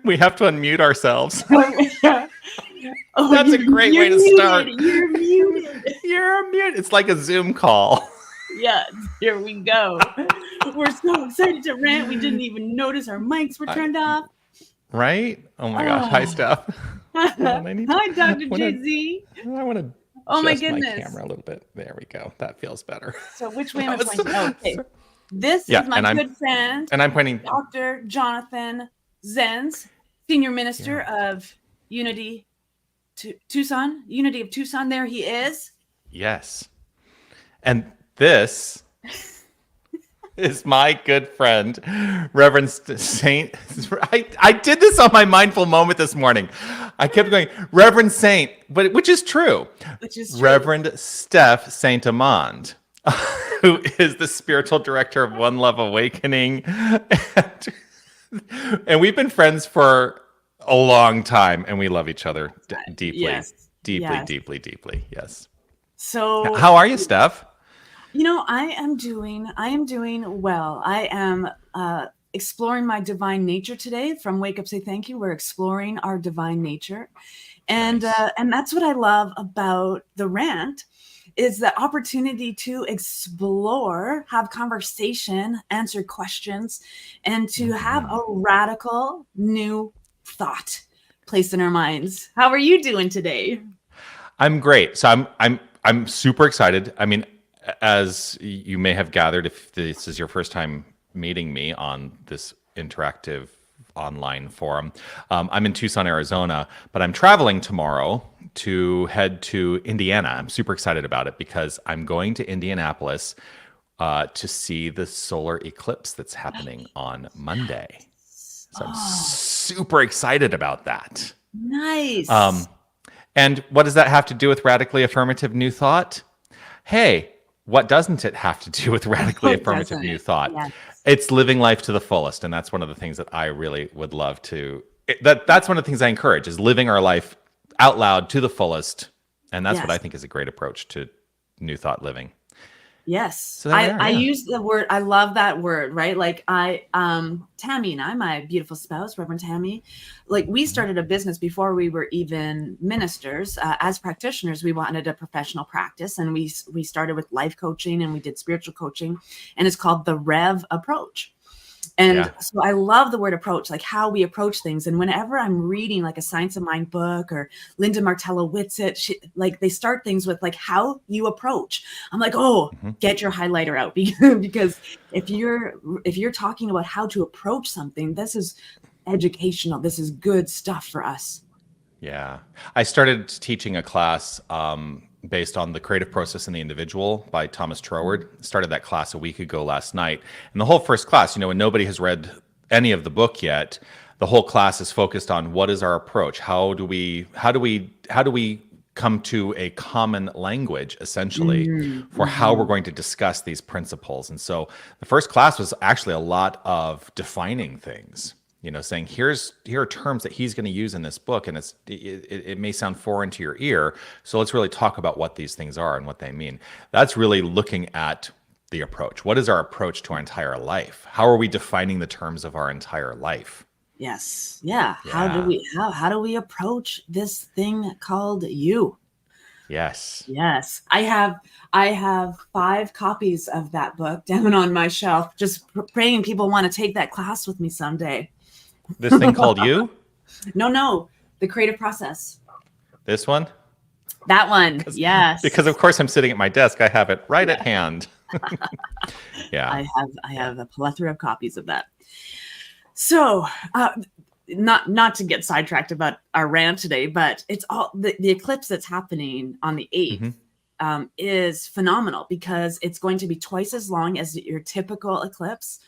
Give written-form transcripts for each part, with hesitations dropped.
We have to unmute ourselves. Oh, That's a great way to start. You're muted. You're muted. It's like a Zoom call. Yes, here we go. We're so excited to rant. We didn't even notice our mics were turned off. Right? Oh my gosh. Hi, Steph. Hi, Dr. JZ. I want to Oh my adjust my goodness. camera a little bit. There we go. That feels better. So which way am I pointing? Okay. This Yeah, is my good friend, and I'm pointing. Dr. Johnathan Zenz, Senior Minister of Unity Tucson. Unity of Tucson. There he is. Yes. And this is my good friend, Reverend Saint. I did this on my mindful moment this morning. I kept going, Reverend Saint, but which is true. Reverend Steph St. Amand, who is the spiritual director of One Love Awakening. And we've been friends for a long time, and we love each other deeply. Yes. Deeply. Yes. So how are you, Steph? I am doing well. I am exploring my divine nature today. From Wake Up, Say Thank You, we're exploring our divine nature. And Nice. And that's what I love about the rant, is the opportunity to explore, have conversation, answer questions, and to have a radical new thought placed in our minds. How are you doing today? I'm great. So I'm super excited. I mean, as you may have gathered, if this is your first time meeting me on this interactive online forum, I'm in Tucson, Arizona, but I'm traveling tomorrow to head to Indiana. I'm super excited about it because I'm going to Indianapolis to see the solar eclipse that's happening on Monday. So I'm super excited about that. Nice. And what does that have to do with Radically Affirmative New Thought? Hey, what doesn't it have to do with Radically Affirmative New Thought? Yes. It's living life to the fullest. And that's one of the things that I really would love to, that's one of the things I encourage, is living our life out loud to the fullest. And that's what I think is a great approach to New Thought living. Yes. So I use the word, I love that word, right? Like Tammy and I, my beautiful spouse, Reverend Tammy, like we started a business before we were even ministers. As practitioners, we wanted a professional practice, and we started with life coaching, and we did spiritual coaching, and it's called the Rev approach. And so I love the word approach, like how we approach things. And whenever I'm reading like a Science of Mind book or Linda Martello Whitsitt, like they start things with like how you approach. I'm like, get your highlighter out, because if you're talking about how to approach something, this is educational. This is good stuff for us. Yeah. I started teaching a class based on the creative process in the individual by Thomas Troward. Started that class a week ago last night. And the whole first class, when nobody has read any of the book yet, the whole class is focused on what is our approach? How do we come to a common language, essentially, for how we're going to discuss these principles? And so the first class was actually a lot of defining things. Saying here are terms that he's going to use in this book, and it may sound foreign to your ear. So let's really talk about what these things are and what they mean. That's really looking at the approach. What is our approach to our entire life? How are we defining the terms of our entire life? Yes. Yeah. How do we approach this thing called you? Yes. Yes. I have 5 copies of that book down on my shelf, just praying people want to take that class with me someday. This thing called you? No, the creative process. This one? That one, yes. Because of course I'm sitting at my desk. I have it right at hand. Yeah. I have a plethora of copies of that. So, not to get sidetracked about our rant today, but it's all the eclipse that's happening on the 8th is phenomenal, because it's going to be twice as long as your typical eclipse.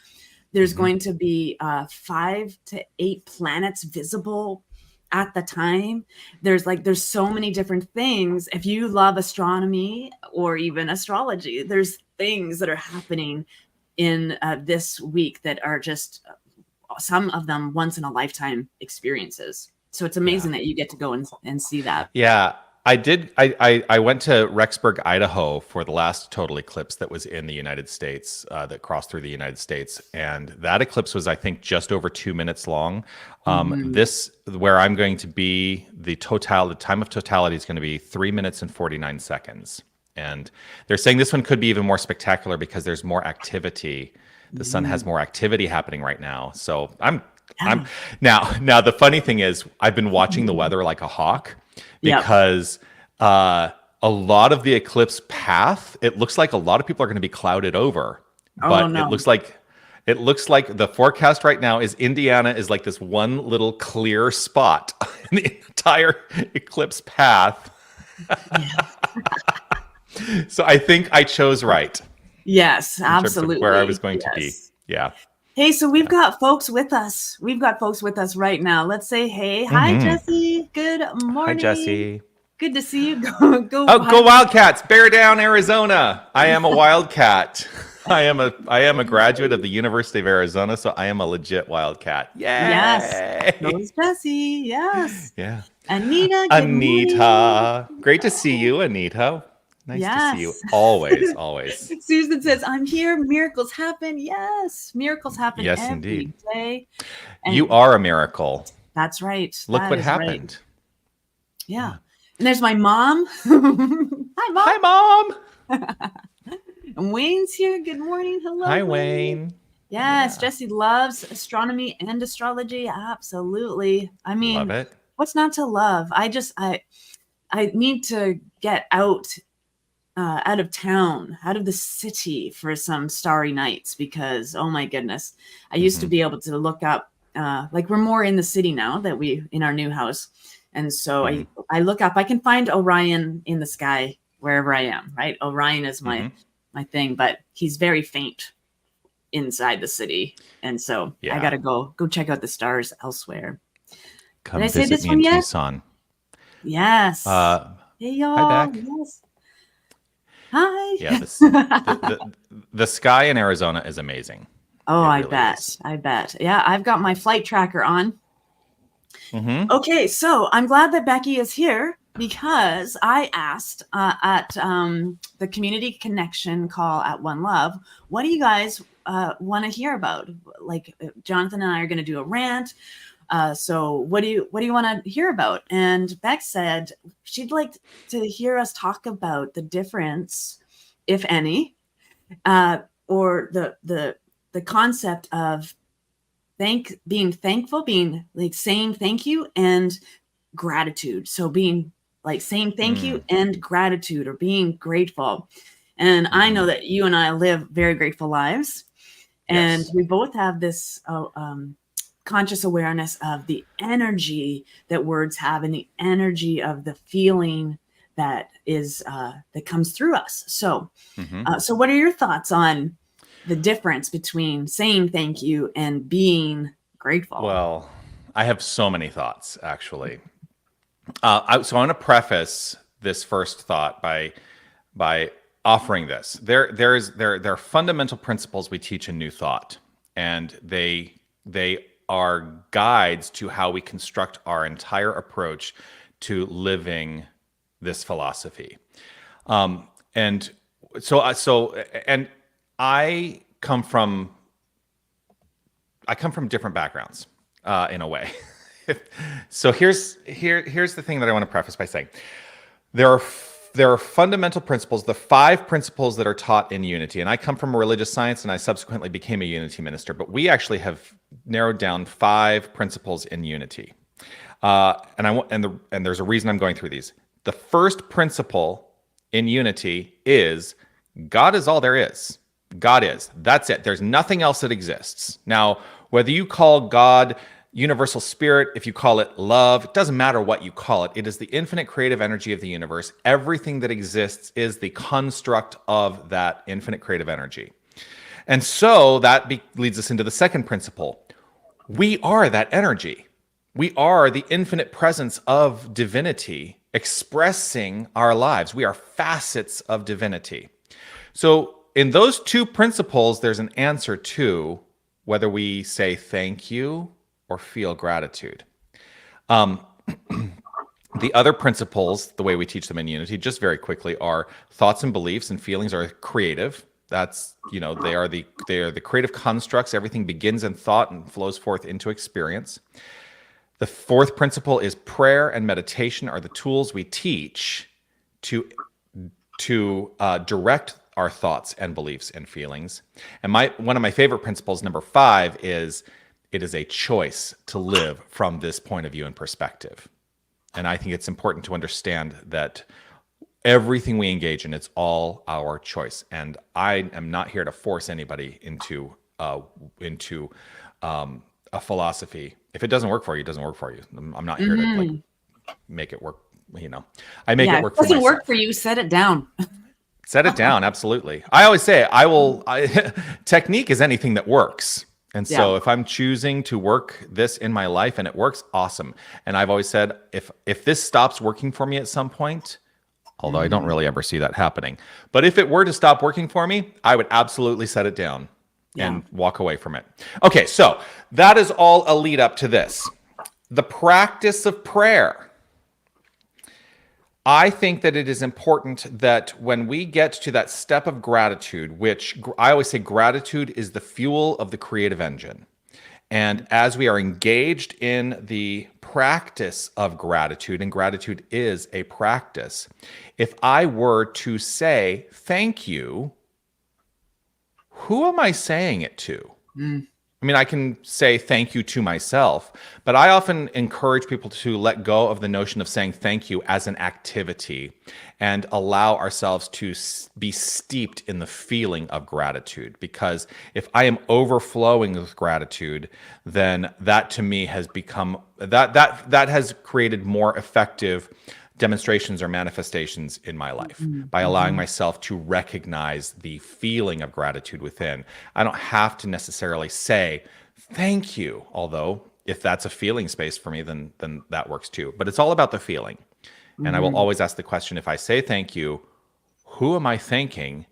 There's going to be 5 to 8 planets visible at the time. There's so many different things. If you love astronomy or even astrology, there's things that are happening in this week that are just some of them once in a lifetime experiences. So it's amazing that you get to go and see that. Yeah. I did. I went to Rexburg, Idaho for the last total eclipse that was in the United States, that crossed through the United States, and that eclipse was, I think, just over 2 minutes long. This, where I'm going to be, the time of totality is going to be 3 minutes and 49 seconds, and they're saying this one could be even more spectacular because there's more activity. The sun has more activity happening right now, so I'm now. The funny thing is, I've been watching the weather like a hawk. Because a lot of the eclipse path, it looks like a lot of people are going to be clouded over. But it looks like the forecast right now is Indiana is like this one little clear spot in the entire eclipse path. So I think I chose right. Yes, absolutely. Where I was going to be. Yeah. Hey, so we've got folks with us. We've got folks with us right now. Let's say, hey, hi, Jesse. Good morning. Hi, Jesse. Good to see you. Go Wildcats! Bear down, Arizona. I am a Wildcat. I am a graduate of the University of Arizona, so I am a legit Wildcat. Yay! Yes. Goes Jesse. Yes. Yeah. Anita. Anita. Great to see you, Anita. Nice to see you. Always, always. Susan says, I'm here. Miracles happen. Yes. Miracles happen every day. And you are a miracle. That's right. Look what happened. Right. Yeah. And there's my mom. Hi, Mom. Hi, Mom. And Wayne's here. Good morning. Hello. Hi, Wayne. Yes. Yeah. Jesse loves astronomy and astrology. Absolutely. I mean, love it. What's not to love? I need to get out of town, out of the city for some starry nights because, oh my goodness, I used to be able to look up, like we're more in the city now that in our new house. And so I look up, I can find Orion in the sky wherever I am, right? Orion is my thing, but he's very faint inside the city. And so I got to go check out the stars elsewhere. Come Did I visit say this me in Tucson. Yes. Hey, y'all. Hi, back. Yes. Hi. Yeah, the sky in Arizona is amazing. Oh, I bet. Yeah, I've got my flight tracker on. Okay, so I'm glad that Becky is here because I asked at the community connection call at One Love, what do you guys want to hear about? Like Johnathan and I are going to do a rant. So what do you want to hear about? And Beck said she'd like to hear us talk about the difference, if any, or the concept of being thankful, being like saying thank you and gratitude. So being like saying thank you and gratitude or being grateful. And I know that you and I live very grateful lives, and we both have this conscious awareness of the energy that words have and the energy of the feeling that is that comes through us. So, so what are your thoughts on the difference between saying thank you and being grateful? Well, I have so many thoughts, actually. So I want to preface this first thought by offering this. There are fundamental principles we teach in New Thought, and they are guides to how we construct our entire approach to living this philosophy. And I come from different backgrounds in a way. So here's the thing that I want to preface by saying there are fundamental principles, the 5 principles that are taught in Unity. And I come from a religious science, and I subsequently became a Unity minister. But we actually have narrowed down 5 principles in Unity, and there's a reason I'm going through these. The first principle in Unity is God is all there is. God is. That's it. There's nothing else that exists. Now, whether you call God universal spirit, if you call it love, it doesn't matter what you call it. It is the infinite creative energy of the universe. Everything that exists is the construct of that infinite creative energy. And so that leads us into the second principle. We are that energy. We are the infinite presence of divinity expressing our lives. We are facets of divinity. So in those 2 principles, there's an answer to whether we say thank you or feel gratitude. The other principles, the way we teach them in Unity, just very quickly, are thoughts and beliefs and feelings are creative. That's, they are the creative constructs. Everything begins in thought and flows forth into experience. The fourth principle is prayer and meditation are the tools we teach to direct our thoughts and beliefs and feelings. And one of my favorite principles, number 5, is it is a choice to live from this point of view and perspective. And I think it's important to understand that everything we engage in, it's all our choice. And I am not here to force anybody into a philosophy. If it doesn't work for you, it doesn't work for you. I'm not here to make it work. I make it work for myself. If it doesn't work for you, set it down. Set it down. Absolutely. I always say technique is anything that works. And so if I'm choosing to work this in my life and it works, awesome. And I've always said, if this stops working for me at some point, although I don't really ever see that happening, but if it were to stop working for me, I would absolutely set it down and walk away from it. Okay, so that is all a lead up to this. The practice of prayer. I think that it is important that when we get to that step of gratitude, which I always say gratitude is the fuel of the creative engine. And as we are engaged in the practice of gratitude, and gratitude is a practice, if I were to say thank you, who am I saying it to? I mean, I can say thank you to myself, but I often encourage people to let go of the notion of saying thank you as an activity and allow ourselves to be steeped in the feeling of gratitude. Because if I am overflowing with gratitude, then that to me has become, that has created more effective demonstrations or manifestations in my life by allowing myself to recognize the feeling of gratitude within. I don't have to necessarily say thank you, although if that's a feeling space for me, then that works too. But it's all about the feeling. And I will always ask the question, if I say thank you, who am I thanking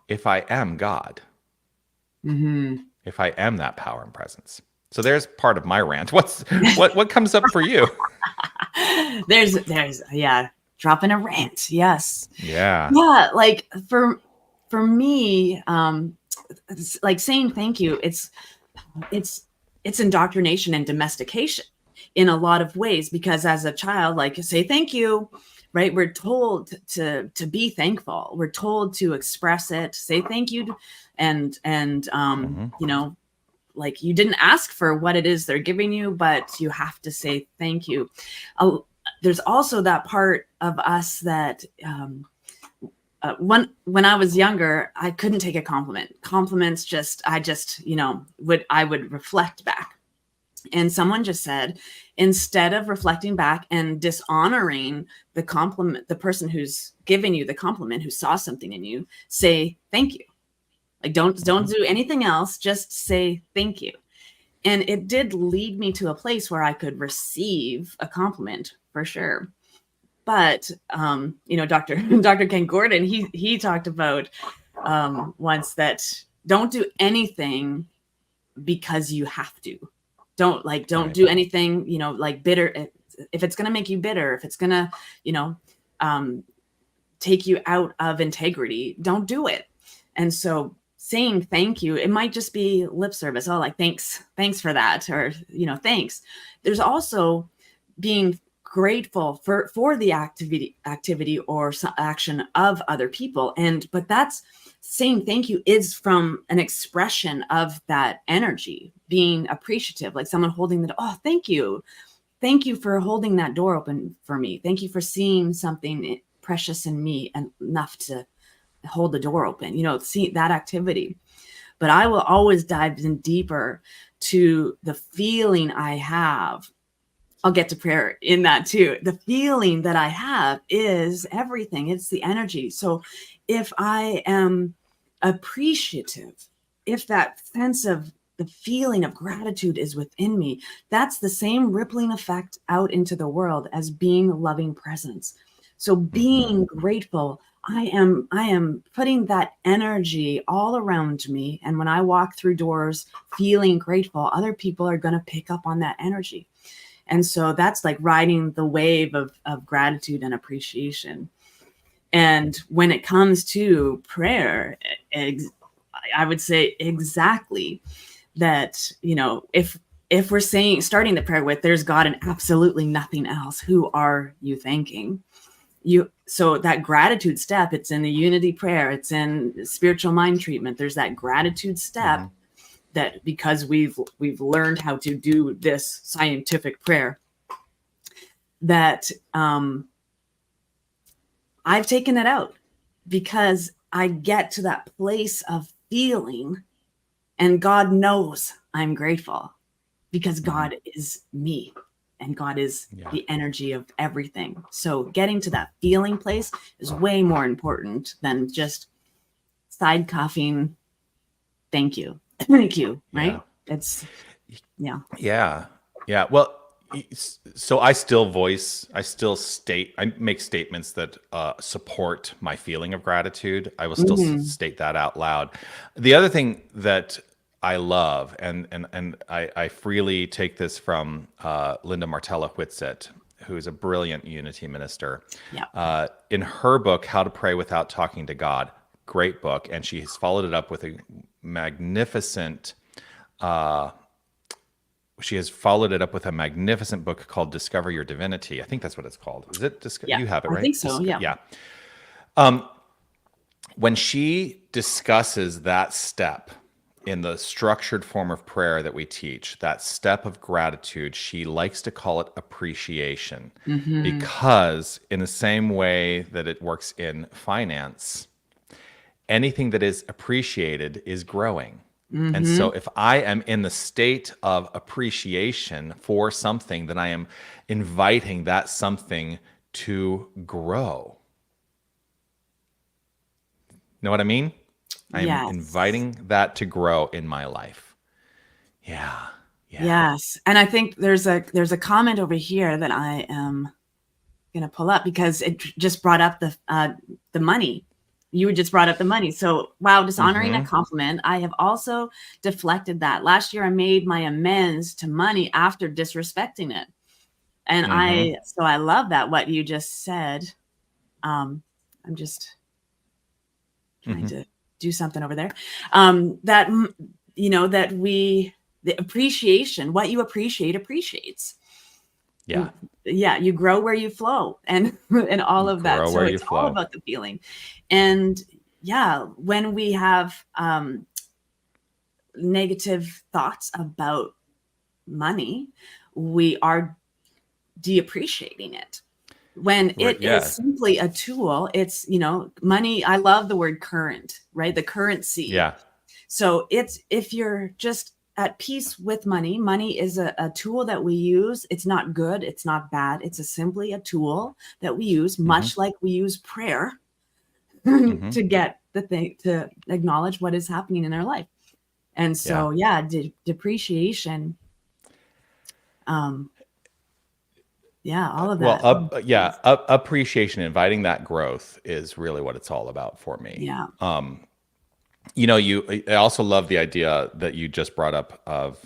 if I am God? If I am that power and presence. So there's part of my rant. What comes up for you? There's dropping a rant. Yes. Yeah. Like for me, it's like saying thank you. It's indoctrination and domestication in a lot of ways, because as a child, like, say thank you, right? We're told to be thankful. We're told to express it, say thank you, and like, you didn't ask for what it is they're giving you, but you have to say thank you. There's also that part of us that when I was younger, I couldn't take a compliment. Compliments I would reflect back. And someone just said, instead of reflecting back and dishonoring the compliment, the person who's giving you the compliment, who saw something in you, say thank you. Like, don't do anything else. Just say thank you. And it did lead me to a place where I could receive a compliment for sure. But, Dr. Ken Gordon, he talked about once that don't do anything because you have to. Don't do anything, like bitter. If it's going to make you bitter, if it's going to, take you out of integrity, don't do it. And so saying thank you, it might just be lip service. Oh, like, thanks for that. Or, thanks. There's also being grateful for the activity or action of other people. But that's saying thank you is from an expression of that energy, being appreciative, like someone holding thank you. Thank you for holding that door open for me. Thank you for seeing something precious in me enough to hold the door open, see that activity. But I will always dive in deeper to the feeling I have. I'll get to prayer in that too. The feeling that I have is everything. It's the energy. So if I am appreciative, if that sense of the feeling of gratitude is within me, that's the same rippling effect out into the world as being loving presence. So being grateful, I am putting that energy all around me. And when I walk through doors feeling grateful, other people are going to pick up on that energy. And so that's like riding the wave of gratitude and appreciation. And when it comes to prayer, I would say exactly that, if we're starting the prayer with, there's God and absolutely nothing else, who are you thanking? So that gratitude step, it's in the unity prayer, it's in spiritual mind treatment. There's that gratitude step that, because we've learned how to do this scientific prayer, that I've taken it out, because I get to that place of feeling, and God knows I'm grateful, because God is me, and God is the energy of everything. So getting to that feeling place is way more important than just side coughing. Thank you. Thank you. Right. It's Yeah. Well, so I make statements that support my feeling of gratitude. I will still state that out loud. The other thing that I love, and I freely take this from Linda Martella Whitsett, who is a brilliant unity minister. In her book, How to Pray Without Talking to God, great book, and she has followed it up with a magnificent book called Discover Your Divinity. I think that's what it's called. Is it? You have it, right? I think so. Yeah. When she discusses that step in the structured form of prayer that we teach, that step of gratitude, she likes to call it appreciation, because in the same way that it works in finance, anything that is appreciated is growing. And so if I am in the state of appreciation for something, then I am inviting that something to grow. Know what I mean? I'm inviting that to grow in my life. Yeah. Yes. And I think there's a comment over here that I am going to pull up, because it just brought up the money. You just brought up the money. So, wow, dishonoring a compliment. I have also deflected that. Last year, I made my amends to money after disrespecting it. And I love that, what you just said. I'm just trying to do something over there. The appreciation, what you appreciate appreciates. You grow where you flow, and all of that. So it's all about the feeling. And when we have negative thoughts about money, we are deappreciating it. When it is simply a tool, it's, money. I love the word current, right? The currency. Yeah. So if you're just at peace with money, money is a tool that we use. It's not good. It's not bad. It's simply a tool that we use, much like we use prayer to get the thing, to acknowledge what is happening in our life. And so, depreciation. All of that. Well, appreciation, inviting that growth is really what it's all about for me. Yeah. I also love the idea that you just brought up of,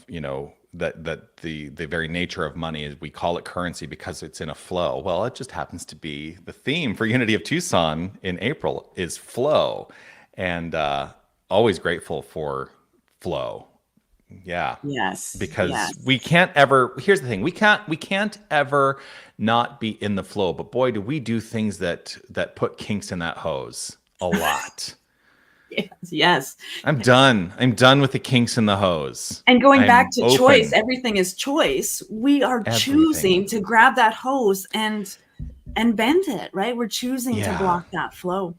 that the very nature of money is, we call it currency because it's in a flow. Well, it just happens to be the theme for Unity of Tucson in April is flow, and always grateful for flow. Yeah. Yes. Because we can't ever, here's the thing, we can't ever not be in the flow, but boy, do we do things that put kinks in that hose a lot. Yes. I'm done with the kinks in the hose. And going back to choice, everything is choice. We are choosing to grab that hose and bend it, right? We're choosing to block that flow.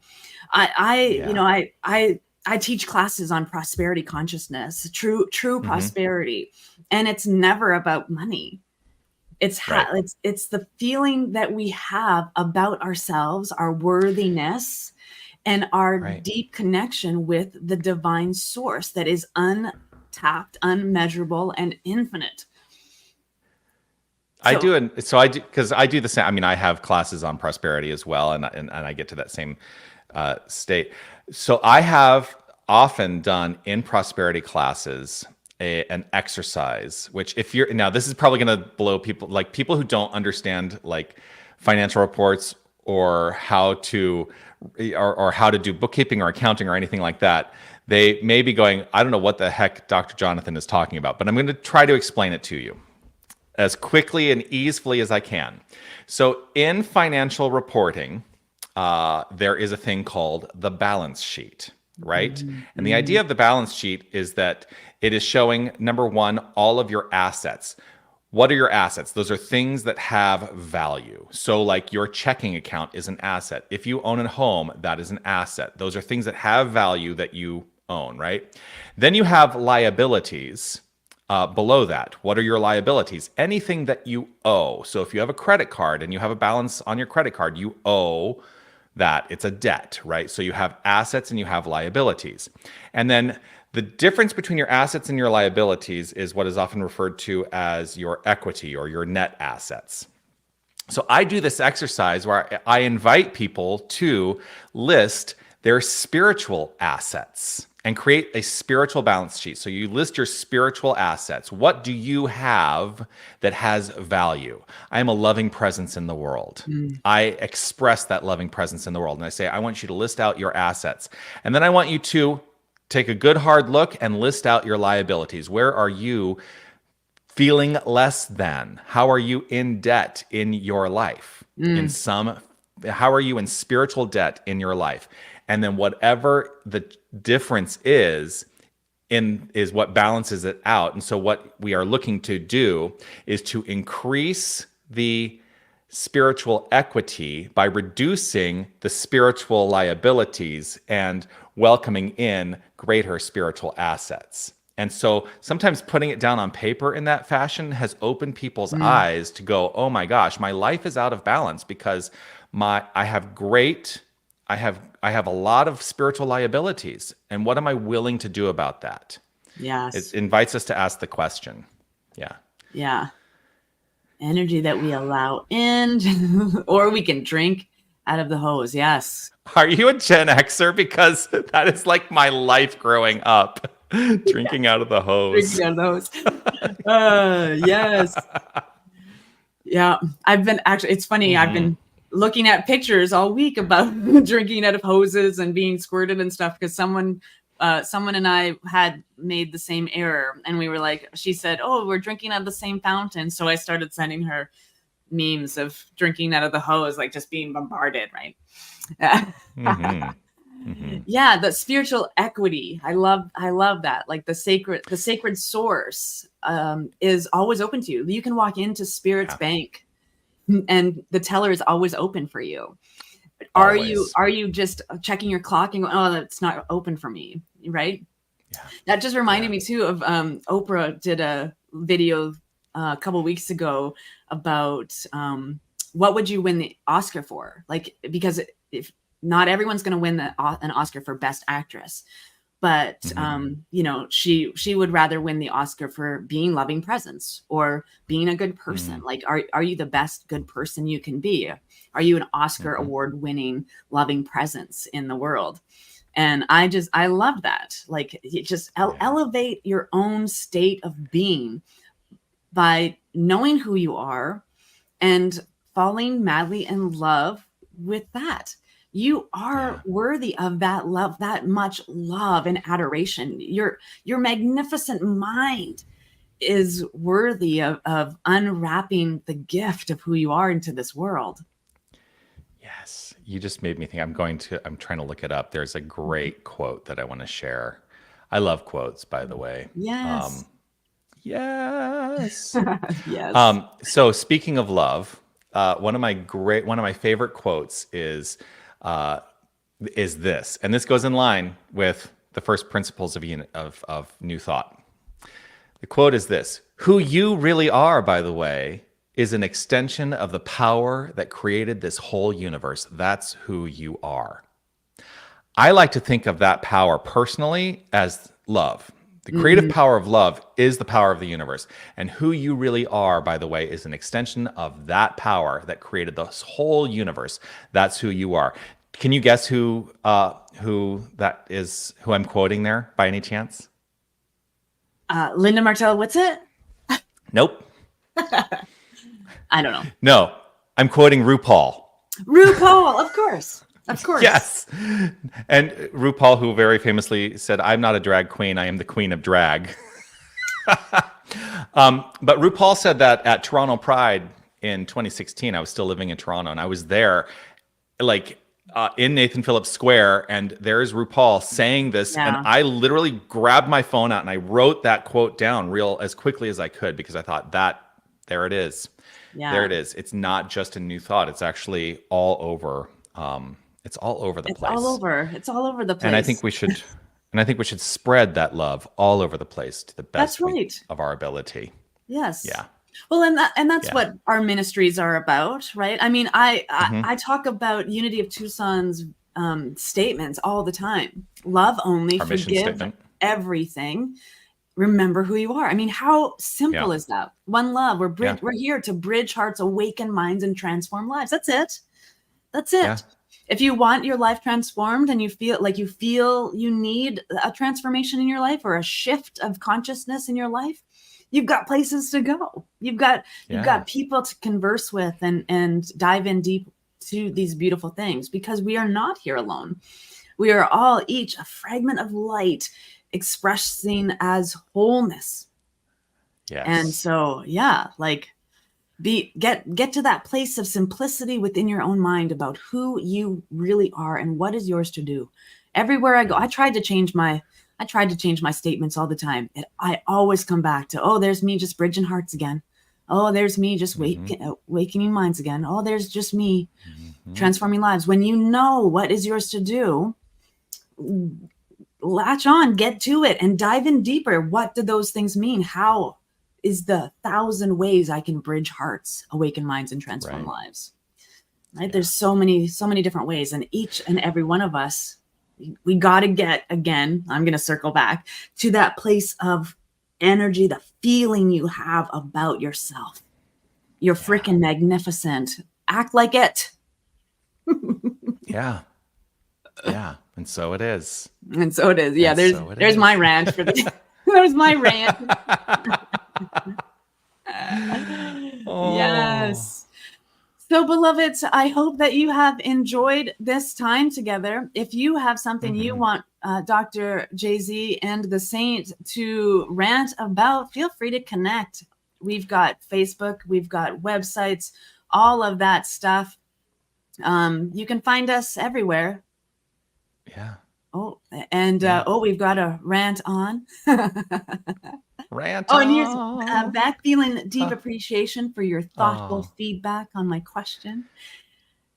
I teach classes on prosperity consciousness, true prosperity, and it's never about money. It's it's the feeling that we have about ourselves, our worthiness, and our deep connection with the divine source that is untapped, unmeasurable, and infinite. I do because I do the same. I mean, I have classes on prosperity as well, and I get to that same state. So I have often done in prosperity classes an exercise, which if you're now, this is probably going to blow people, like people who don't understand like financial reports or how to or how to do bookkeeping or accounting or anything like that. They may be going, I don't know what the heck Dr. Johnathan is talking about, but I'm going to try to explain it to you as quickly and easily as I can. So in financial reporting, there is a thing called the balance sheet, right? And the idea of the balance sheet is that it is showing, number one, all of your assets. What are your assets? Those are things that have value. So like your checking account is an asset. If you own a home, that is an asset. Those are things that have value that you own, right? Then you have liabilities. Below that, what are your liabilities? Anything that you owe. So if you have a credit card and you have a balance on your credit card, you owe that. It's a debt, right? So you have assets and you have liabilities. And then the difference between your assets and your liabilities is what is often referred to as your equity or your net assets. So I do this exercise where I invite people to list their spiritual assets and create a spiritual balance sheet. So you list your spiritual assets. What do you have that has value? I am a loving presence in the world. I express that loving presence in the world. And I say, I want you to list out your assets. And then I want you to take a good hard look and list out your liabilities. Where are you feeling less than? How are you in debt in your life? How are you in spiritual debt in your life? And then whatever the difference is what balances it out. And so what we are looking to do is to increase the spiritual equity by reducing the spiritual liabilities and welcoming in greater spiritual assets. And so sometimes putting it down on paper in that fashion has opened people's eyes to go, oh my gosh, my life is out of balance because I have a lot of spiritual liabilities. And what am I willing to do about that? Yes. It invites us to ask the question. Yeah. Yeah. Energy that we allow in, or we can drink out of the hose. Yes. Are you a Gen Xer? Because that is like my life growing up. Drinking out of the hose. Drinking out of the hose. Yes. Yeah. It's funny. I've been looking at pictures all week about drinking out of hoses and being squirted and stuff because someone and I had made the same error, and we were like, she said, oh, we're drinking out of the same fountain. So I started sending her memes of drinking out of the hose, like just being bombarded, right? Yeah, the spiritual equity. I love that. Like the sacred source is always open to you. You can walk into Spirit's bank and the teller is always open for you. Are you just checking your clock and going, oh, that's not open for me, right? Yeah. That just reminded me too of Oprah did a video a couple of weeks ago about what would you win the Oscar for? Like, because if not everyone's going to win an Oscar for Best Actress, but she would rather win the Oscar for being loving presence or being a good person. Like, are you the best good person you can be? Are you an Oscar award winning loving presence in the world? And I love that. Like, just elevate your own state of being by knowing who you are and falling madly in love with that. You are worthy of that love, that much love and adoration. Your magnificent mind is worthy of unwrapping the gift of who you are into this world. Yes. You just made me think. I'm trying to look it up. There's a great quote that I want to share. I love quotes, by the way. Yes. Yes. Yes. So speaking of love, one of my favorite quotes is this, and this goes in line with the first principles of New Thought. The quote is this: "Who you really are, by the way, is an extension of the power that created this whole universe. That's who you are." I like to think of that power personally as love. The creative power of love is the power of the universe. And who you really are, by the way, is an extension of that power that created this whole universe. That's who you are. Can you guess who that is, who I'm quoting there by any chance? Linda Martella, what's it? Nope. I don't know. No, I'm quoting RuPaul. RuPaul, of course. Of course. Yes. And RuPaul, who very famously said, I'm not a drag queen, I am the queen of drag. But RuPaul said that at Toronto Pride in 2016. I was still living in Toronto, and I was there like in Nathan Phillips Square, and there's RuPaul saying this, and I literally grabbed my phone out and I wrote that quote down real as quickly as I could, because I thought there it is. Yeah. There it is. It's not just a new thought. It's actually all over. It's all over the place. It's all over the place. And I think we should spread that love all over the place to the best of our ability. Yes. Yeah. Well, and that's what our ministries are about, right? I mean, I talk about Unity of Tucson's statements all the time. Love only, our forgive everything, remember who you are. I mean, how simple is that? One love. We're here to bridge hearts, awaken minds, and transform lives. That's it. That's it. Yeah. If you want your life transformed and you feel you need a transformation in your life or a shift of consciousness in your life, you've got places to go. You've got people to converse with and dive in deep to these beautiful things, because we are not here alone. We are all each a fragment of light expressing as wholeness. Yes. And so, get to that place of simplicity within your own mind about who you really are and what is yours to do. Everywhere I go, I tried to change my statements all the time. And I always come back to, there's me just bridging hearts again. Oh, there's me just awakening minds again. Oh, there's just me transforming lives. When you know what is yours to do, latch on, get to it, and dive in deeper. What do those things mean? How is the 1,000 ways I can bridge hearts, awaken minds, and transform lives? Right? Yeah. There's so many different ways, and each and every one of us, we got to get, again, I'm going to circle back to that place of energy, the feeling you have about yourself. You're freaking magnificent. Act like it. Yeah. Yeah. And so it is. Yeah. There's my rant for the there's my rant. Yes. So, beloveds, I hope that you have enjoyed this time together. If you have something you want Dr. JZ and the Saint to rant about, feel free to connect. We've got Facebook, we've got websites, all of that stuff. You can find us everywhere. Yeah. Oh, and we've got a rant on. Rant. And here's back feeling deep appreciation for your thoughtful feedback on my question.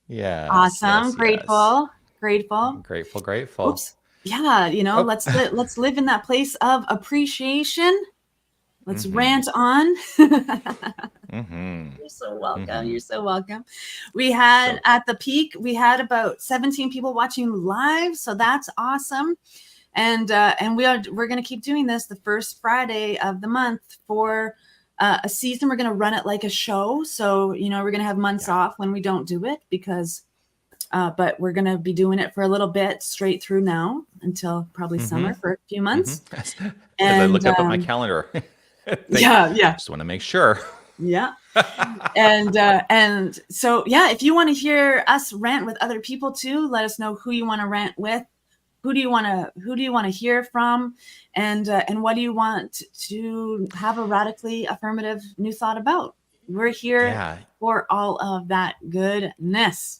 Yeah. Awesome. Yes, Grateful. Oops. Yeah. Let's live in that place of appreciation. Let's rant on. You're so welcome. You're so welcome. We had at the peak, we had about 17 people watching live. So that's awesome. And we're going to keep doing this the first Friday of the month for a season. We're going to run it like a show. So, we're going to have months off when we don't do it, because, but we're going to be doing it for a little bit straight through now until probably summer for a few months. As I look up at my calendar. Just want to make sure. Yeah. And so, if you want to hear us rant with other people too, let us know who you want to rant with. Who do you want to hear from, and what do you want to have a radically affirmative new thought about? We're here for all of that goodness.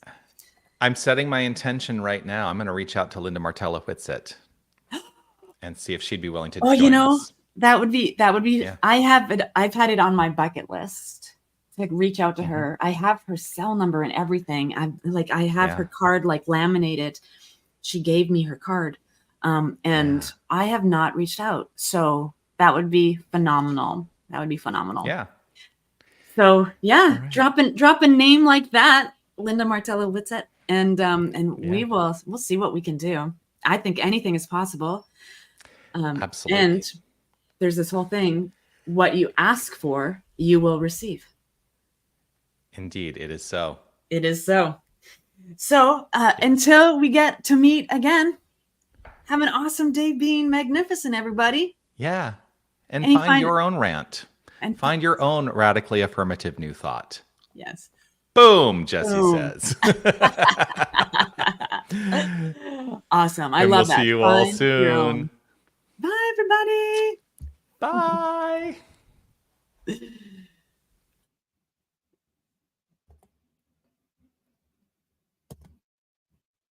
I'm setting my intention right now. I'm going to reach out to Linda Martella Whitsitt and see if she'd be willing to join us. That would be. Yeah. I've had it on my bucket list to reach out to her. I have her cell number and everything. I have her card laminated. She gave me her card, and I have not reached out. So that would be phenomenal. Yeah. So right. drop a name like that, Linda Martella Whitsitt, and we'll see what we can do. I think anything is possible. Absolutely. And there's this whole thing: what you ask for, you will receive. Indeed, it is so. It is so. So until we get to meet again, have an awesome day being magnificent, everybody. Yeah. and And you find your own rant. and Find your own radically affirmative new thought. yes. Boom, Jesse Boom. says. Awesome. I And love we'll that. see you all Find your own. soon. Bye, everybody. Bye.